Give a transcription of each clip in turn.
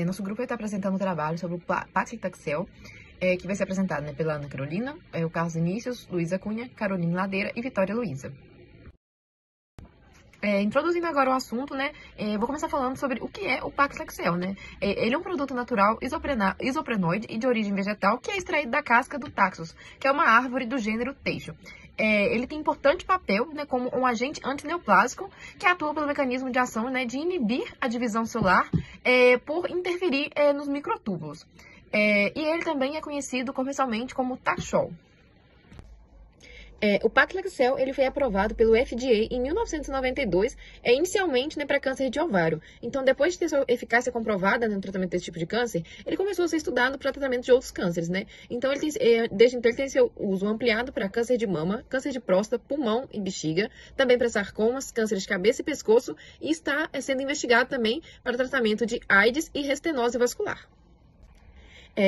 Nosso grupo vai estar apresentando um trabalho sobre o paclitaxel, que vai ser apresentado, né, pela Ana Carolina, o Carlos Vinícius, Luísa Cunha, Caroline Ladeira e Vitória Luísa. Introduzindo agora o assunto, né, vou começar falando sobre o que é o paclitaxel, né. Ele é um produto natural isoprenoide e de origem vegetal que é extraído da casca do taxus, que é uma árvore do gênero teixo. Ele tem importante papel, né, como um agente antineoplásico que atua pelo mecanismo de ação, né, de inibir a divisão celular por interferir nos microtúbulos. E ele também é conhecido comercialmente como Taxol. O paclitaxel ele foi aprovado pelo FDA em 1992, inicialmente, né, para câncer de ovário. Então, depois de ter sua eficácia comprovada, né, no tratamento desse tipo de câncer, ele começou a ser estudado para tratamento de outros cânceres, né? Então, desde então, ele tem seu uso ampliado para câncer de mama, câncer de próstata, pulmão e bexiga, também para sarcomas, cânceres de cabeça e pescoço, e está sendo investigado também para o tratamento de AIDS e restenose vascular.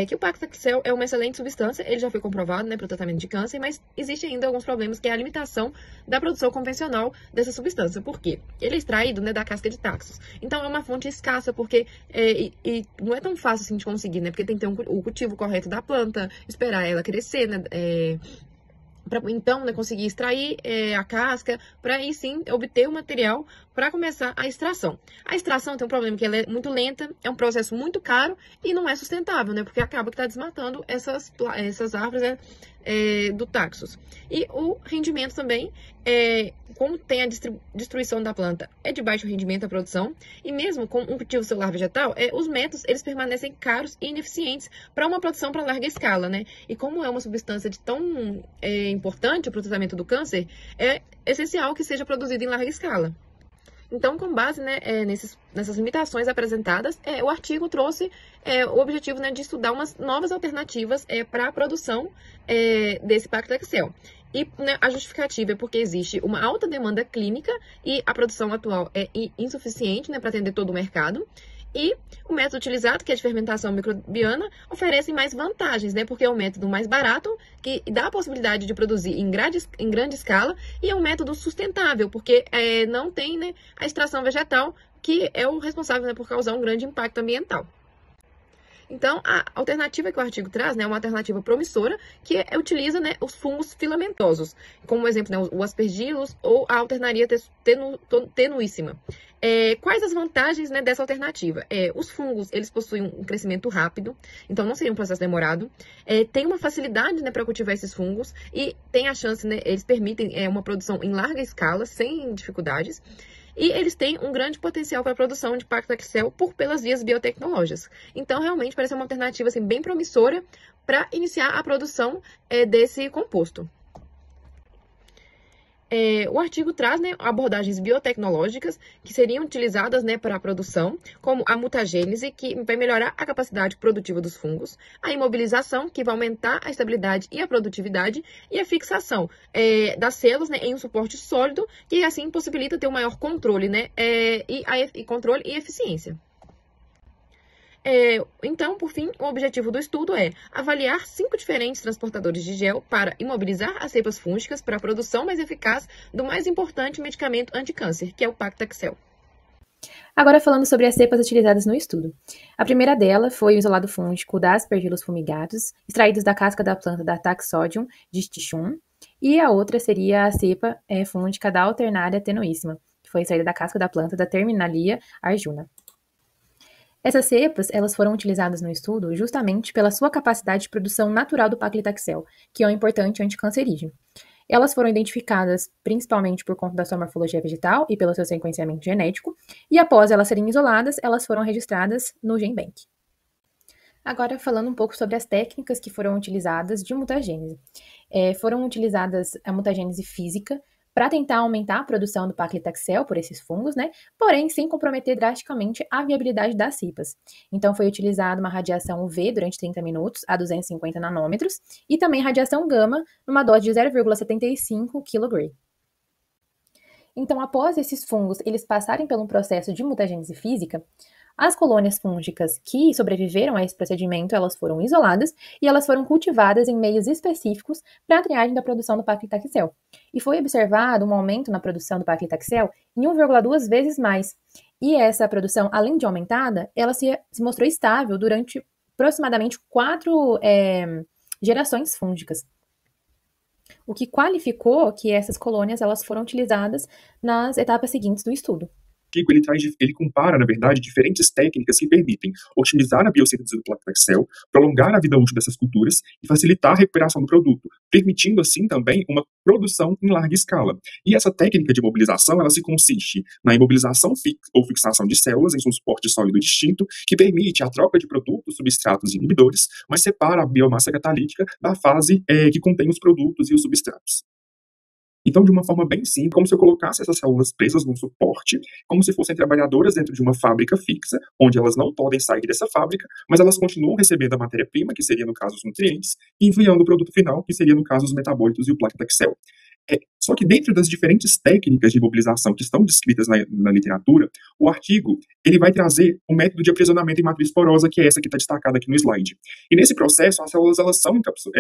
Que o paclitaxel é uma excelente substância, ele já foi comprovado, né, para o tratamento de câncer, mas existe ainda alguns problemas, que é a limitação da produção convencional dessa substância. Por quê? Ele é extraído, né, da casca de taxus. Então, é uma fonte escassa, porque não é tão fácil assim de conseguir, né, porque tem que ter o cultivo correto da planta, esperar ela crescer, né, para então, né, conseguir extrair a casca, para aí sim obter o material para começar a extração. A extração tem um problema que ela é muito lenta, é um processo muito caro e não é sustentável, né, porque acaba que está desmatando essas árvores, né, do taxus. E o rendimento também, como tem a destruição da planta, é de baixo rendimento a produção, e mesmo com um cultivo celular vegetal, os métodos eles permanecem caros e ineficientes para uma produção para larga escala, né? E como é uma substância de tão importante para o tratamento do câncer, é essencial que seja produzido em larga escala. Então, com base, né, nessas limitações apresentadas, o artigo trouxe o objetivo, né, de estudar umas novas alternativas para a produção desse paclitaxel. E, né, a justificativa é porque existe uma alta demanda clínica e a produção atual é insuficiente, né, para atender todo o mercado. E o método utilizado, que é de fermentação microbiana, oferece mais vantagens, né? Porque é um método mais barato, que dá a possibilidade de produzir em grande escala, e é um método sustentável, porque não tem, né, a extração vegetal, que é o responsável, né, por causar um grande impacto ambiental. Então, a alternativa que o artigo traz, né, é uma alternativa promissora que utiliza, né, os fungos filamentosos, como exemplo, né, o aspergillus ou a alternaria tenuissima. Quais as vantagens, né, dessa alternativa? Os fungos, eles possuem um crescimento rápido, então não seria um processo demorado. Tem uma facilidade, né, para cultivar esses fungos e tem a chance, né, eles permitem uma produção em larga escala, sem dificuldades. E eles têm um grande potencial para a produção de paclitaxel pelas vias biotecnológicas. Então, realmente, parece uma alternativa assim, bem promissora para iniciar a produção desse composto. O artigo traz, né, abordagens biotecnológicas que seriam utilizadas, né, para a produção, como a mutagênese, que vai melhorar a capacidade produtiva dos fungos, a imobilização, que vai aumentar a estabilidade e a produtividade, e a fixação das células, né, em um suporte sólido, que assim possibilita ter um maior controle, né, controle e eficiência. Então, por fim, o objetivo do estudo é avaliar 5 diferentes transportadores de gel para imobilizar as cepas fúngicas para a produção mais eficaz do mais importante medicamento anticâncer, que é o paclitaxel. Agora falando sobre as cepas utilizadas no estudo. A primeira dela foi o isolado fúngico da Aspergillus fumigatus, extraídos da casca da planta da Taxodium distichum, e a outra seria a cepa fúngica da Alternaria tenuissima, que foi extraída da casca da planta da Terminalia arjuna. Essas cepas, elas foram utilizadas no estudo justamente pela sua capacidade de produção natural do paclitaxel, que é um importante anticancerígeno. Elas foram identificadas principalmente por conta da sua morfologia vegetal e pelo seu sequenciamento genético, e após elas serem isoladas, elas foram registradas no GenBank. Agora, falando um pouco sobre as técnicas que foram utilizadas de mutagênese. Foram utilizadas a mutagênese física, para tentar aumentar a produção do paclitaxel por esses fungos, né? Porém, sem comprometer drasticamente a viabilidade das cepas. Então, foi utilizada uma radiação UV durante 30 minutos a 250 nanômetros e também radiação gama numa dose de 0,75 kg. Então, após esses fungos eles passarem por um processo de mutagênese física, as colônias fúngicas que sobreviveram a esse procedimento, elas foram isoladas e elas foram cultivadas em meios específicos para a triagem da produção do paclitaxel. E foi observado um aumento na produção do paclitaxel em 1,2 vezes mais. E essa produção, além de aumentada, ela se mostrou estável durante aproximadamente 4 gerações fúngicas, o que qualificou que essas colônias elas foram utilizadas nas etapas seguintes do estudo. Ele compara, na verdade, diferentes técnicas que permitem otimizar a biossíntese do Plaquetexel, prolongar a vida útil dessas culturas e facilitar a recuperação do produto, permitindo assim também uma produção em larga escala. E essa técnica de imobilização, ela se consiste na imobilização ou fixação de células em um suporte sólido distinto, que permite a troca de produtos, substratos e inibidores, mas separa a biomassa catalítica da fase que contém os produtos e os substratos. Então, de uma forma bem simples, como se eu colocasse essas células presas num suporte, como se fossem trabalhadoras dentro de uma fábrica fixa, onde elas não podem sair dessa fábrica, mas elas continuam recebendo a matéria-prima, que seria, no caso, os nutrientes, e enviando o produto final, que seria, no caso, os metabólitos e o Plaquetexel. Só que dentro das diferentes técnicas de imobilização que estão descritas na literatura, o artigo ele vai trazer um método de aprisionamento em matriz porosa, que é essa que está destacada aqui no slide. E nesse processo, as células elas são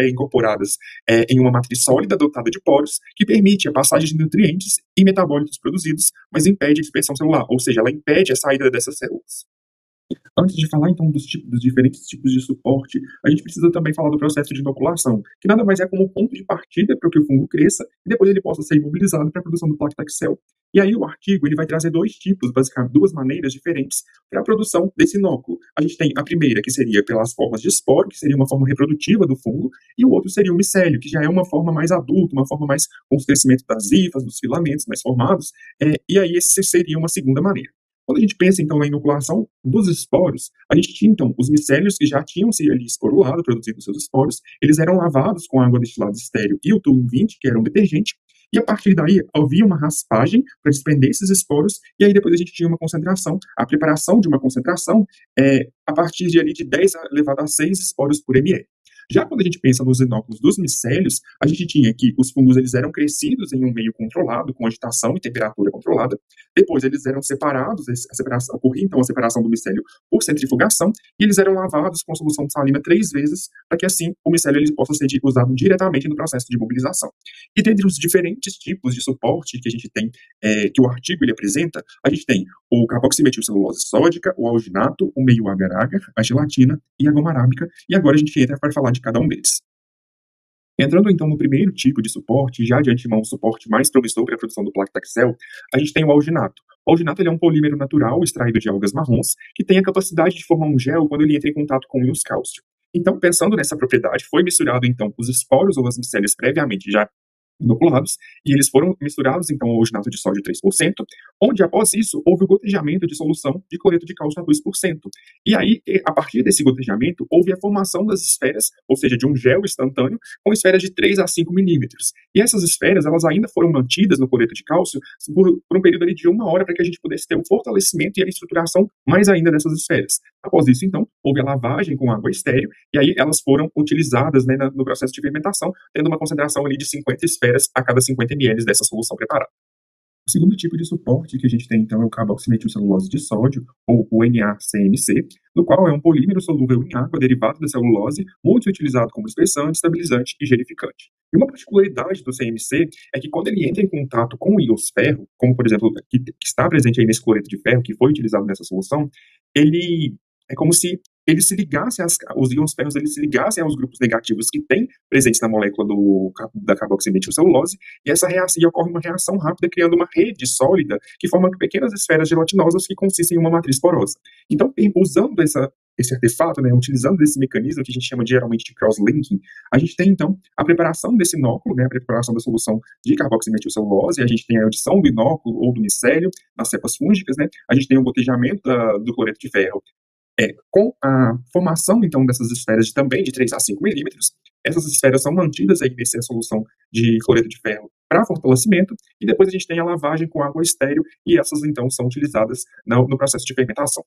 incorporadas em uma matriz sólida dotada de poros, que permite a passagem de nutrientes e metabólitos produzidos, mas impede a dispersão celular, ou seja, ela impede a saída dessas células. Antes de falar, então, dos diferentes tipos de suporte, a gente precisa também falar do processo de inoculação, que nada mais é como ponto de partida para que o fungo cresça e depois ele possa ser imobilizado para a produção do Plaquetexel. E aí o artigo ele vai trazer dois tipos, basicamente, duas maneiras diferentes para a produção desse inóculo. A gente tem a primeira, que seria pelas formas de esporo, que seria uma forma reprodutiva do fungo, e o outro seria o micélio, que já é uma forma mais adulta, uma forma mais com o crescimento das hifas, dos filamentos mais formados, e aí esse seria uma segunda maneira. Quando a gente pensa, então, na inoculação dos esporos, a gente tinha, então, os micélios que já tinham se ali esporulado, produzindo seus esporos, eles eram lavados com água destilada estéril e o Tullum 20, que era um detergente, e a partir daí havia uma raspagem para desprender esses esporos, e aí depois a gente tinha uma concentração, a preparação de uma concentração a partir de ali de 10 elevado a 6 esporos por ml. Já quando a gente pensa nos inóculos dos micélios, a gente tinha que os fungos eles eram crescidos em um meio controlado, com agitação e temperatura controlada. Depois eles eram separados, ocorria então a separação do micélio por centrifugação, e eles eram lavados com solução de salina 3 vezes, para que assim o micélio ele possa ser usado diretamente no processo de mobilização. E dentre os diferentes tipos de suporte que a gente tem, que o artigo ele apresenta, a gente tem o carboximetilcelulose sódica, o alginato, o meio agar-agar, a gelatina e a goma arábica, e agora a gente entra para falar de cada um deles. Entrando então no primeiro tipo de suporte, já de antemão o suporte mais promissor para a produção do Plaquetexel, a gente tem o alginato. O alginato ele é um polímero natural extraído de algas marrons que tem a capacidade de formar um gel quando ele entra em contato com o íons cálcio. Então, pensando nessa propriedade, foi misturado então os esporos ou as micélias previamente já inoculados, e eles foram misturados então ao alginato de sódio 3%, onde após isso houve o gotejamento de solução de cloreto de cálcio a 2%. E aí, a partir desse gotejamento, houve a formação das esferas, ou seja, de um gel instantâneo, com esferas de 3 a 5 milímetros. E essas esferas, elas ainda foram mantidas no cloreto de cálcio por um período ali de 1 hora, para que a gente pudesse ter o fortalecimento e a estruturação mais ainda dessas esferas. Após isso, então, houve a lavagem com água estéril, e aí elas foram utilizadas no processo de fermentação, tendo uma concentração ali de 50 esferas a cada 50 ml dessa solução preparada. O segundo tipo de suporte que a gente tem, então, é o carboximetilcelulose de sódio, ou o NaCMC, no qual é um polímero solúvel em água derivado da celulose, muito utilizado como espessante, estabilizante e gelificante. E uma particularidade do CMC é que quando ele entra em contato com o íons ferro, como, por exemplo, que está presente aí nesse cloreto de ferro, que foi utilizado nessa solução, ele é como se ele se ligasse os íons ferros eles se ligassem aos grupos negativos que tem presentes na molécula da carboximetilcelulose, e ocorre uma reação rápida, criando uma rede sólida que forma pequenas esferas gelatinosas que consistem em uma matriz porosa. Então, usando esse artefato, utilizando esse mecanismo que a gente chama geralmente de cross-linking, a gente tem, então, a preparação desse inóculo, a preparação da solução de carboximetilcelulose, a gente tem a adição do inóculo ou do micélio nas cepas fúngicas, a gente tem o gotejamento do cloreto de ferro, com a formação, então, dessas esferas também de 3 a 5 milímetros, essas esferas são mantidas aí nessa solução de cloreto de ferro para fortalecimento, e depois a gente tem a lavagem com água estéril, e essas, então, são utilizadas no processo de fermentação.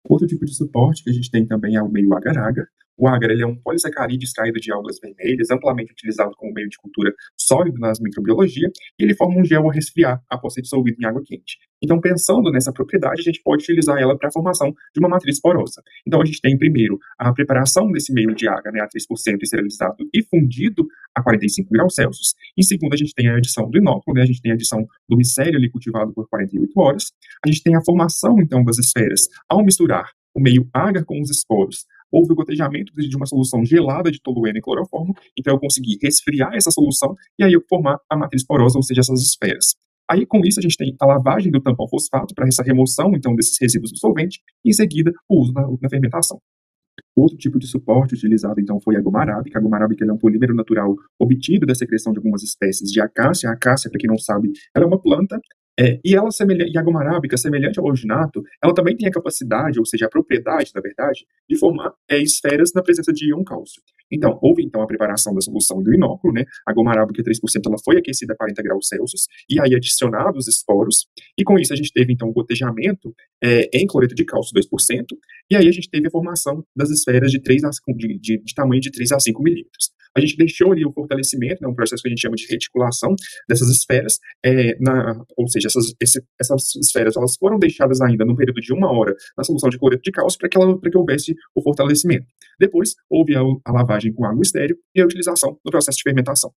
Outro tipo de suporte que a gente tem também é o meio agar-agar. O agar ele é um polissacarídeo extraído de algas vermelhas, amplamente utilizado como meio de cultura sólido nas microbiologia, e ele forma um gel ao resfriar após ser dissolvido em água quente. Então, pensando nessa propriedade, a gente pode utilizar ela para a formação de uma matriz porosa. Então, a gente tem, primeiro, a preparação desse meio de agar, né, a 3% esterilizado e fundido a 45 graus Celsius. Em segundo, a gente tem a adição do inóculo, né, a gente tem a adição do micélio ali cultivado por 48 horas. A gente tem a formação, então, das esferas ao misturar o meio agar com os esporos. Houve o gotejamento de uma solução gelada de tolueno e cloroformo, então eu consegui resfriar essa solução e aí eu formar a matriz porosa, ou seja, essas esferas. Aí, com isso, a gente tem a lavagem do tampão fosfato para essa remoção, então, desses resíduos do solvente, e, em seguida, o uso na fermentação. Outro tipo de suporte utilizado, então, foi a goma arábica. A goma arábica é um polímero natural obtido da secreção de algumas espécies de acácia. A acácia, para quem não sabe, ela é uma planta, e a goma arábica, semelhante ao alginato, ela também tem a capacidade, ou seja, a propriedade, na verdade, de formar esferas na presença de íon cálcio. Então, houve então a preparação da solução e do inóculo, né? A goma arábica 3% ela foi aquecida a 40 graus Celsius, e aí adicionados os esporos, e com isso a gente teve então o gotejamento em cloreto de cálcio 2%, e aí a gente teve a formação das esferas de tamanho de 3 a 5 milímetros. A gente deixou ali o fortalecimento, né, um processo que a gente chama de reticulação dessas esferas, ou seja, essas esferas elas foram deixadas ainda num período de 1 hora na solução de cloreto de cálcio para que houvesse o fortalecimento. Depois, houve a lavagem com água estéril e a utilização do processo de fermentação.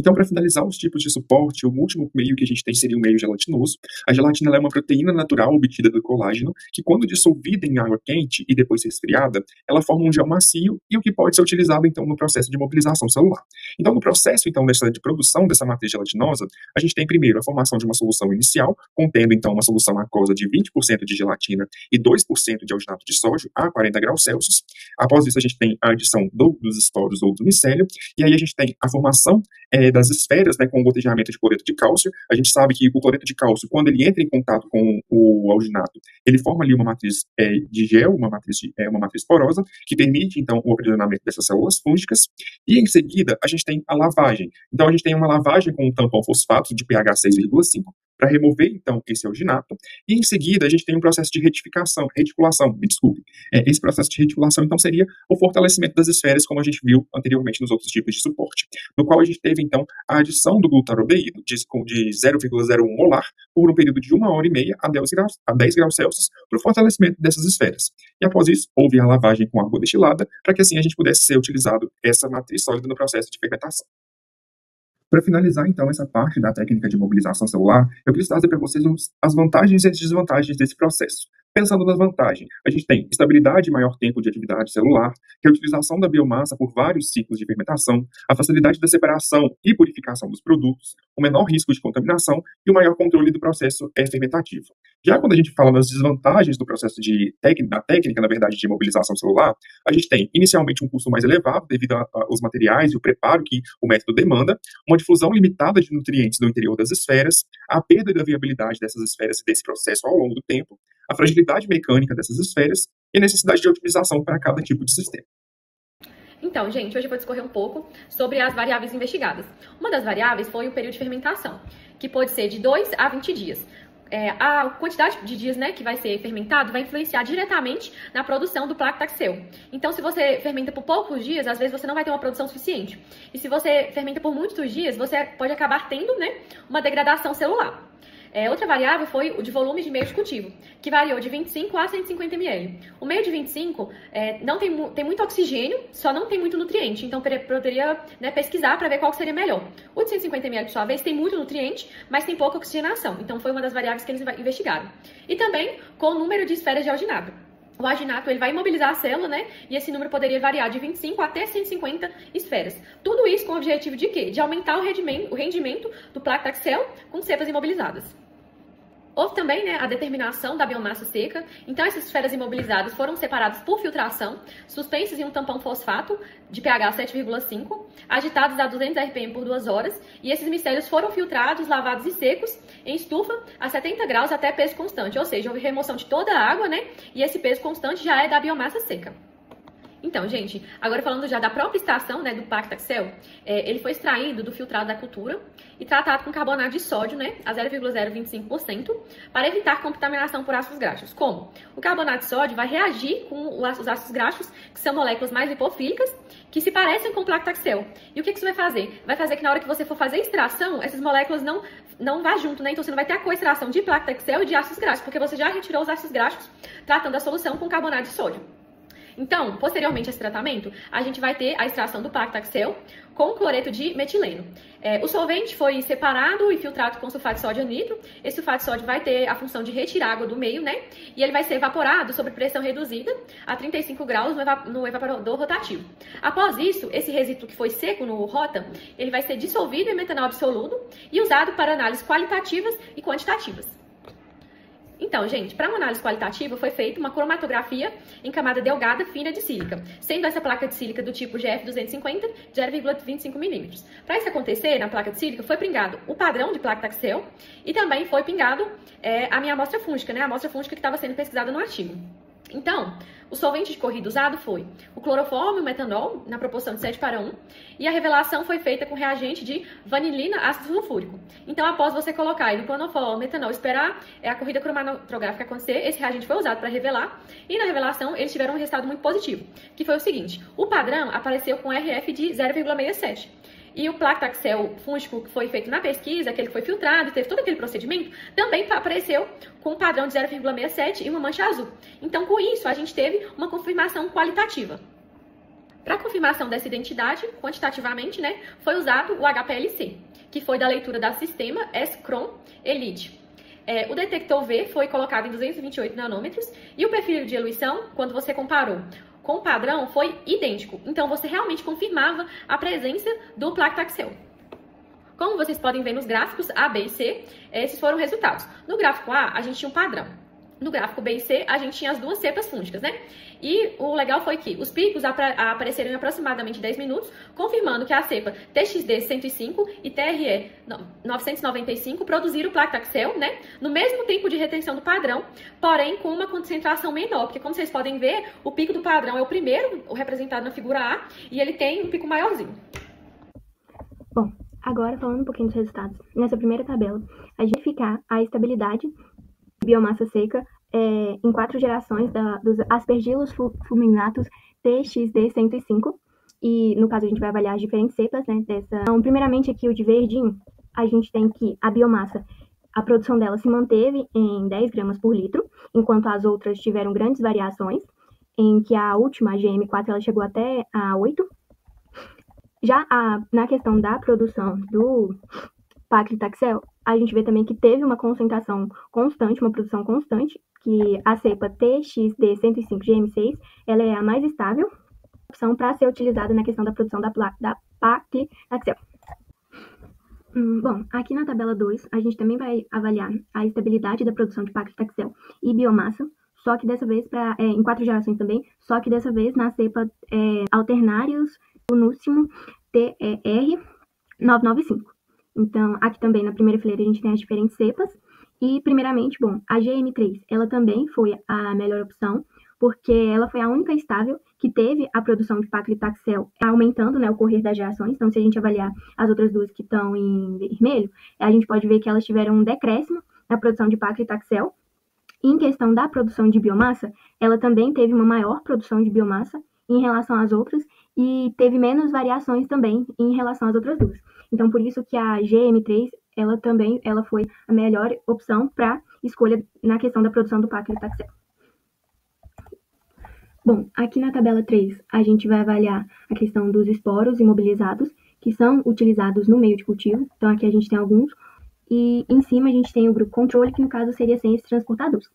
Então, para finalizar os tipos de suporte, o último meio que a gente tem seria o meio gelatinoso. A gelatina é uma proteína natural obtida do colágeno, que quando dissolvida em água quente e depois resfriada, ela forma um gel macio e o que pode ser utilizado, então, no processo de mobilização celular. Então, no processo, então, de produção dessa matriz gelatinosa, a gente tem primeiro a formação de uma solução inicial, contendo, então, uma solução aquosa de 20% de gelatina e 2% de alginato de sódio a 40 graus Celsius. Após isso, a gente tem a adição dos esporos ou do micélio, e aí a gente tem a formação das esferas, né, com o gotejamento de cloreto de cálcio. A gente sabe que o cloreto de cálcio, quando ele entra em contato com o alginato, ele forma ali uma matriz de gel, uma matriz porosa, que permite, então, o aprisionamento dessas células fúngicas. E, em seguida, a gente tem a lavagem. Então, a gente tem uma lavagem com um tampão fosfato de pH 6,5, para remover, então, esse alginato. E, em seguida, a gente tem um processo de reticulação, esse processo de reticulação, então, seria o fortalecimento das esferas, como a gente viu anteriormente nos outros tipos de suporte, no qual a gente teve, então, a adição do glutarodeído de 0,01 molar por um período de 1 hora e meia a 10 graus Celsius para o fortalecimento dessas esferas. E, após isso, houve a lavagem com água destilada para que, assim, a gente pudesse ser utilizado essa matriz sólida no processo de fermentação. Para finalizar, então, essa parte da técnica de mobilização celular, eu queria trazer para vocês as vantagens e as desvantagens desse processo. Pensando nas vantagens, a gente tem estabilidade e maior tempo de atividade celular, reutilização da biomassa por vários ciclos de fermentação, a facilidade da separação e purificação dos produtos, o menor risco de contaminação e o maior controle do processo fermentativo. Já quando a gente fala nas desvantagens do processo da técnica, na verdade, de mobilização celular, a gente tem inicialmente um custo mais elevado devido aos materiais e o preparo que o método demanda, uma difusão limitada de nutrientes no interior das esferas, a perda da viabilidade dessas esferas e desse processo ao longo do tempo, a fragilidade mecânica dessas esferas e a necessidade de otimização para cada tipo de sistema. Então, gente, hoje eu vou discorrer um pouco sobre as variáveis investigadas. Uma das variáveis foi o período de fermentação, que pode ser de 2 a 20 dias. A quantidade de dias, né, que vai ser fermentado vai influenciar diretamente na produção do Lactaxel. Então, se você fermenta por poucos dias, às vezes você não vai ter uma produção suficiente. E se você fermenta por muitos dias, você pode acabar tendo, né, uma degradação celular. Outra variável foi o de volume de meio de cultivo, que variou de 25 a 150 ml. O meio de 25 não tem muito oxigênio, só não tem muito nutriente, então poderia, né, pesquisar para ver qual seria melhor. O de 150 ml, por sua vez, tem muito nutriente, mas tem pouca oxigenação, então foi uma das variáveis que eles investigaram. E também com o número de esferas de alginato. O alginato ele vai imobilizar a célula, né? E esse número poderia variar de 25 até 150 esferas. Tudo isso com o objetivo de quê? De aumentar o rendimento do Lactaxel com cepas imobilizadas. Houve também, né, a determinação da biomassa seca, então essas esferas imobilizadas foram separadas por filtração, suspensas em um tampão fosfato de pH 7,5, agitadas a 200 RPM por 2 horas, e esses micélios foram filtrados, lavados e secos em estufa a 70 graus até peso constante, ou seja, houve remoção de toda a água, né, e esse peso constante já é da biomassa seca. Então, gente, agora falando já da própria extração, né, do paclitaxel, ele foi extraído do filtrado da cultura e tratado com carbonato de sódio, né, a 0,025%, para evitar contaminação por ácidos graxos. Como? O carbonato de sódio vai reagir com os ácidos graxos, que são moléculas mais lipofílicas, que se parecem com o paclitaxel. E o que isso vai fazer? Vai fazer que na hora que você for fazer a extração, essas moléculas não vá junto, né? Então você não vai ter a coextração de paclitaxel e de ácidos graxos, porque você já retirou os ácidos graxos tratando a solução com carbonato de sódio. Então, posteriormente a esse tratamento, a gente vai ter a extração do paclitaxel com cloreto de metileno. O solvente foi separado e filtrado com sulfato de sódio anidro. Esse sulfato de sódio vai ter a função de retirar água do meio, né? E ele vai ser evaporado sob pressão reduzida a 35 graus no evaporador rotativo. Após isso, esse resíduo que foi seco no rota, ele vai ser dissolvido em metanol absoluto e usado para análises qualitativas e quantitativas. Então, gente, para uma análise qualitativa foi feita uma cromatografia em camada delgada fina de sílica, sendo essa placa de sílica do tipo GF250 de 0,25 mm. Para isso acontecer, na placa de sílica foi pingado o padrão de paclitaxel e também foi pingado a minha amostra fúngica, né? A amostra fúngica que estava sendo pesquisada no artigo. Então, o solvente de corrida usado foi o cloroformo e o metanol, na proporção de 7:1, e a revelação foi feita com reagente de vanilina ácido sulfúrico. Então, após você colocar aí no cloroformo, metanol, esperar a corrida cromatográfica acontecer, esse reagente foi usado para revelar, e na revelação eles tiveram um resultado muito positivo, que foi o seguinte: o padrão apareceu com RF de 0,67. E o paclitaxel fúngico que foi feito na pesquisa, aquele que foi filtrado, teve todo aquele procedimento, também apareceu com um padrão de 0,67 e uma mancha azul. Então, com isso, a gente teve uma confirmação qualitativa. Para a confirmação dessa identidade, quantitativamente, né, foi usado o HPLC, que foi da leitura da sistema S-Cron Elite. O detector V foi colocado em 228 nanômetros e o perfil de eluição, quando você comparou com o padrão, foi idêntico. Então, você realmente confirmava a presença do paclitaxel. Como vocês podem ver nos gráficos A, B e C, esses foram os resultados. No gráfico A, a gente tinha um padrão. No gráfico B e C, a gente tinha as duas cepas fúngicas, né? E o legal foi que os picos apareceram em aproximadamente 10 minutos, confirmando que a cepa TXD 105 e TRE 995 produziram o paclitaxel, né? No mesmo tempo de retenção do padrão, porém com uma concentração menor, porque como vocês podem ver, o pico do padrão é o primeiro, o representado na figura A, e ele tem um pico maiorzinho. Bom, agora falando um pouquinho dos resultados. Nessa primeira tabela, a gente ficar a estabilidade biomassa seca em 4 gerações dos aspergillus fulminatus TXD 105, e no caso a gente vai avaliar as diferentes cepas, né, dessa. Então, primeiramente aqui o de verdinho, a gente tem que a biomassa, a produção dela se manteve em 10 gramas por litro, enquanto as outras tiveram grandes variações, em que a última, a GM4, ela chegou até a 8. Já na questão da produção do paclitaxel, a gente vê também que teve uma concentração constante, uma produção constante, que a cepa TXD 105 GM6, ela é a mais estável, opção para ser utilizada na questão da produção da paclitaxel. Bom, aqui na tabela 2, a gente também vai avaliar a estabilidade da produção de paclitaxel e biomassa, só que dessa vez em 4 gerações também, só que dessa vez na cepa Alternarius Unússimo TER 995. Então, aqui também na primeira fileira a gente tem as diferentes cepas. E, primeiramente, bom, a GM3, ela também foi a melhor opção, porque ela foi a única estável que teve a produção de paclitaxel aumentando, né, o correr das gerações. Então, se a gente avaliar as outras duas que estão em vermelho, a gente pode ver que elas tiveram um decréscimo na produção de paclitaxel. E em questão da produção de biomassa, ela também teve uma maior produção de biomassa em relação às outras e teve menos variações também em relação às outras duas. Então, por isso que a GM3, ela foi a melhor opção para escolha na questão da produção do paclitaxel. Bom, aqui na tabela 3, a gente vai avaliar a questão dos esporos imobilizados, que são utilizados no meio de cultivo. Então, aqui a gente tem alguns. E em cima a gente tem o grupo controle, que no caso seria sem esses transportadores.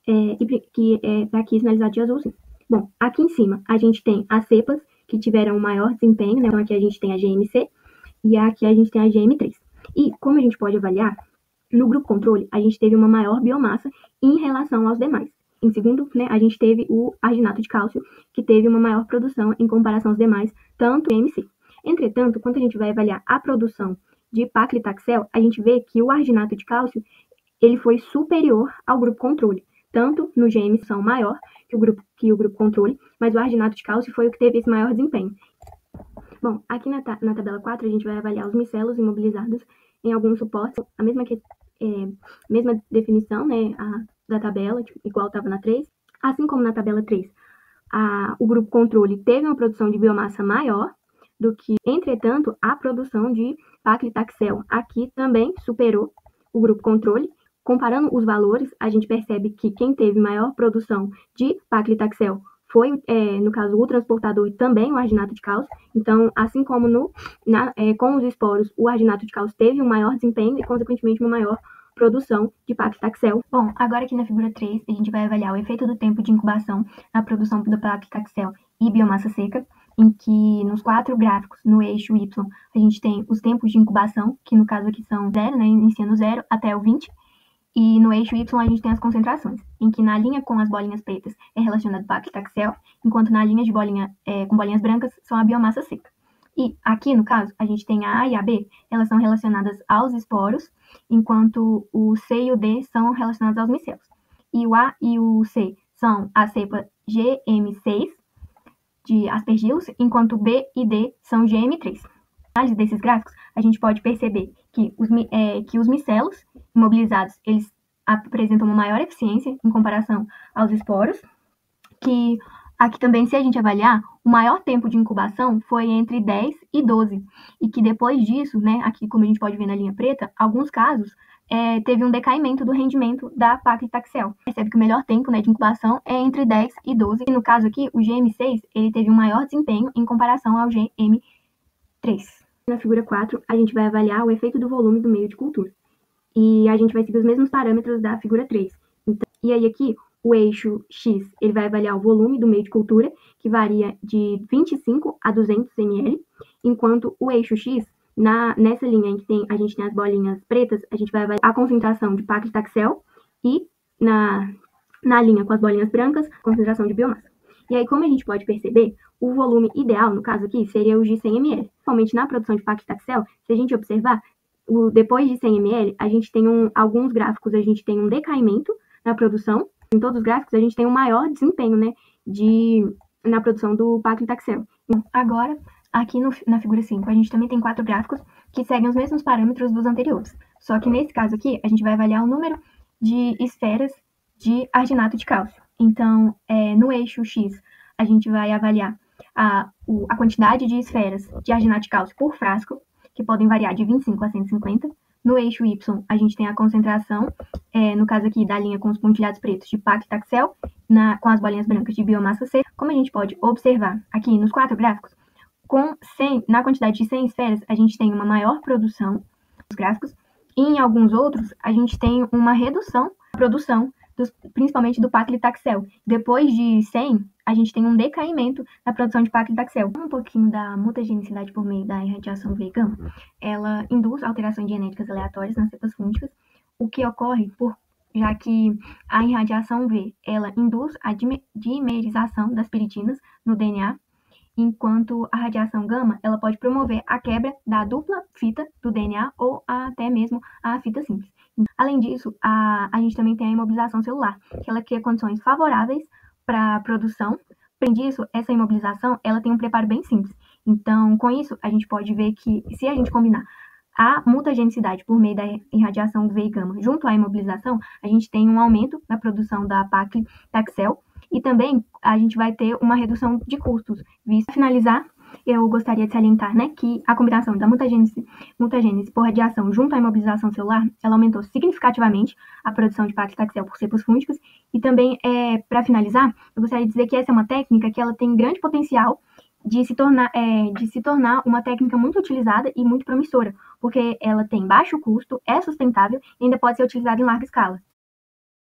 Que está aqui sinalizado de azul, sim. Bom, aqui em cima a gente tem as cepas que tiveram maior desempenho, né? Então aqui a gente tem a GMC e aqui a gente tem a GM3. E como a gente pode avaliar, no grupo controle a gente teve uma maior biomassa em relação aos demais. Em segundo, né, a gente teve o arginato de cálcio, que teve uma maior produção em comparação aos demais, tanto GMC. Entretanto, quando a gente vai avaliar a produção de paclitaxel, a gente vê que o arginato de cálcio ele foi superior ao grupo controle, tanto no GM são maior, que o grupo controle, mas o arginato de cálcio foi o que teve esse maior desempenho. Bom, aqui na tabela 4 a gente vai avaliar os micelos imobilizados em alguns suportes, a mesma definição, né, da tabela, igual estava na 3, assim como na tabela 3. O grupo controle teve uma produção de biomassa maior do que, entretanto, a produção de paclitaxel aqui também superou o grupo controle. Comparando os valores, a gente percebe que quem teve maior produção de paclitaxel foi, no caso, o transportador e também o arginato de cálcio. Então, assim como com os esporos, o arginato de cálcio teve um maior desempenho e, consequentemente, uma maior produção de paclitaxel. Bom, agora aqui na figura 3, a gente vai avaliar o efeito do tempo de incubação na produção do paclitaxel e biomassa seca, em que nos 4 gráficos, no eixo Y, a gente tem os tempos de incubação, que no caso aqui são 0, né, iniciando 0 até o 20, e no eixo Y a gente tem as concentrações, em que na linha com as bolinhas pretas é relacionado o paclitaxel, enquanto na linha de com bolinhas brancas são a biomassa seca. E aqui, no caso, a gente tem a A e a B, elas são relacionadas aos esporos, enquanto o C e o D são relacionados aos micelos. E o A e o C são a cepa GM6 de aspergillus, enquanto o B e D são GM3. Na análise desses gráficos, a gente pode perceber que os micelos imobilizados, eles apresentam uma maior eficiência em comparação aos esporos, que aqui também, se a gente avaliar, o maior tempo de incubação foi entre 10 e 12, e que depois disso, né, aqui como a gente pode ver na linha preta, alguns casos teve um decaimento do rendimento da paclitaxel. Percebe que o melhor tempo, né, de incubação é entre 10 e 12, e no caso aqui, o GM6, ele teve um maior desempenho em comparação ao GM3. Na figura 4, a gente vai avaliar o efeito do volume do meio de cultura, e a gente vai seguir os mesmos parâmetros da figura 3. Então, e aí aqui, o eixo X, ele vai avaliar o volume do meio de cultura, que varia de 25 a 200 ml, enquanto o eixo X, nessa linha em que a gente tem as bolinhas pretas, a gente vai avaliar a concentração de paclitaxel e na linha com as bolinhas brancas, concentração de biomassa. E aí, como a gente pode perceber, o volume ideal, no caso aqui, seria o de 100 ml. Principalmente na produção de paclitaxel, se a gente observar, depois de 100 ml, a gente tem alguns gráficos, a gente tem um decaimento na produção. Em todos os gráficos, a gente tem um maior desempenho, né, na produção do paclitaxel. Agora, aqui na figura 5, a gente também tem 4 gráficos que seguem os mesmos parâmetros dos anteriores. Só que nesse caso aqui, a gente vai avaliar o número de esferas de arginato de cálcio. Então, no eixo X, a gente vai avaliar a quantidade de esferas de arginato de cálcio por frasco, que podem variar de 25 a 150. No eixo Y, a gente tem a concentração, no caso aqui da linha com os pontilhados pretos, de paclitaxel, com as bolinhas brancas de biomassa seca. Como a gente pode observar aqui nos 4 gráficos, na quantidade de 100 esferas, a gente tem uma maior produção dos gráficos, e em alguns outros, a gente tem uma redução da produção, principalmente do paclitaxel. Depois de 100, a gente tem um decaimento na produção de paclitaxel. Um pouquinho da mutagenicidade por meio da irradiação UV-gama, ela induz alterações genéticas aleatórias nas cepas fúngicas, o que ocorre já que a irradiação UV, ela induz a dimerização das piridinas no DNA, enquanto a radiação gama, ela pode promover a quebra da dupla fita do DNA ou até mesmo a fita simples. Além disso, a gente também tem a imobilização celular, que ela cria condições favoráveis para a produção. Além disso, essa imobilização, ela tem um preparo bem simples. Então, com isso, a gente pode ver que se a gente combinar a mutagenicidade por meio da irradiação UV e gama junto à imobilização, a gente tem um aumento na produção da paclitaxel, e também a gente vai ter uma redução de custos. Para finalizar, eu gostaria de salientar, né, que a combinação da mutagênese por radiação junto à imobilização celular, ela aumentou significativamente a produção de paclitaxel por cepas fúngicas. E também, para finalizar, eu gostaria de dizer que essa é uma técnica que ela tem grande potencial de se tornar uma técnica muito utilizada e muito promissora, porque ela tem baixo custo, é sustentável e ainda pode ser utilizada em larga escala.